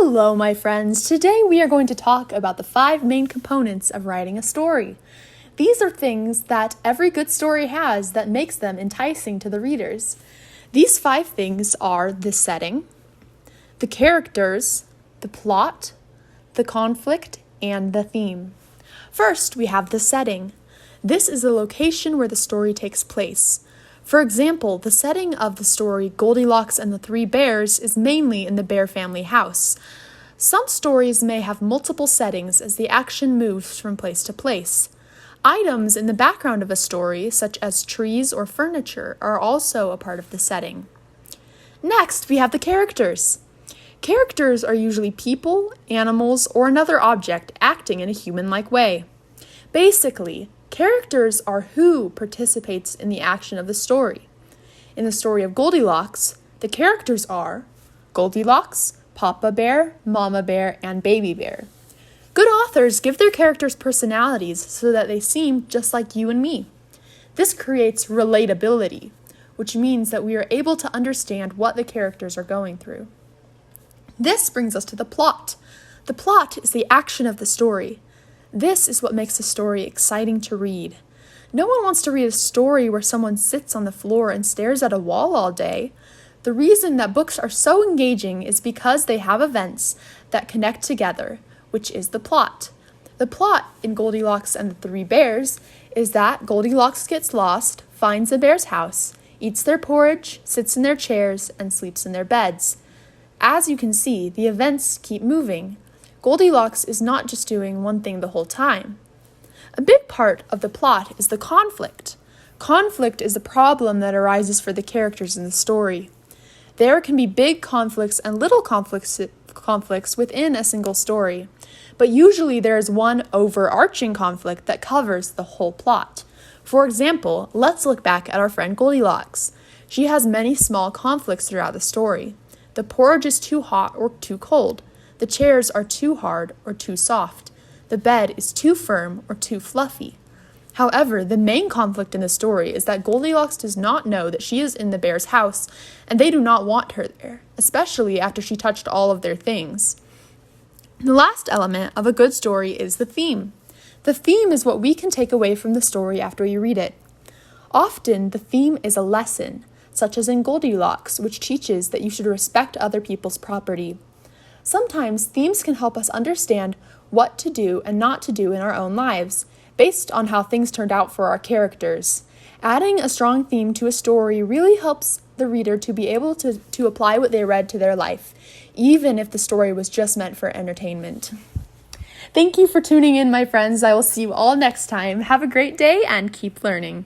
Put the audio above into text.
Hello, my friends. Today we are going to talk about the 5 main components of writing a story. These are things that every good story has that makes them enticing to the readers. These 5 things are the setting, the characters, the plot, the conflict, and the theme. First, we have the setting. This is the location where the story takes place. For example, the setting of the story Goldilocks and the Three Bears is mainly in the Bear family house. Some stories may have multiple settings as the action moves from place to place. Items in the background of a story, such as trees or furniture, are also a part of the setting. Next, we have the characters. Characters are usually people, animals, or another object acting in a human-like way. Basically, characters are who participates in the action of the story. In the story of Goldilocks, the characters are Goldilocks, Papa Bear, Mama Bear, and Baby Bear. Good authors give their characters personalities so that they seem just like you and me. This creates relatability, which means that we are able to understand what the characters are going through. This brings us to the plot. The plot is the action of the story. This is what makes a story exciting to read. No one wants to read a story where someone sits on the floor and stares at a wall all day. The reason that books are so engaging is because they have events that connect together, which is the plot. The plot in Goldilocks and the Three Bears is that Goldilocks gets lost, finds the bear's house, eats their porridge, sits in their chairs, and sleeps in their beds. As you can see, the events keep moving. Goldilocks is not just doing one thing the whole time. A big part of the plot is the conflict. Conflict is the problem that arises for the characters in the story. There can be big conflicts and little conflicts within a single story, but usually there is one overarching conflict that covers the whole plot. For example, let's look back at our friend Goldilocks. She has many small conflicts throughout the story. The porridge is too hot or too cold. The chairs are too hard or too soft. The bed is too firm or too fluffy. However, the main conflict in the story is that Goldilocks does not know that she is in the bear's house, and they do not want her there, especially after she touched all of their things. The last element of a good story is the theme. The theme is what we can take away from the story after we read it. Often, the theme is a lesson, such as in Goldilocks, which teaches that you should respect other people's property. Sometimes themes can help us understand what to do and not to do in our own lives, based on how things turned out for our characters. Adding a strong theme to a story really helps the reader to be able to apply what they read to their life, even if the story was just meant for entertainment. Thank you for tuning in, my friends. I will see you all next time. Have a great day and keep learning.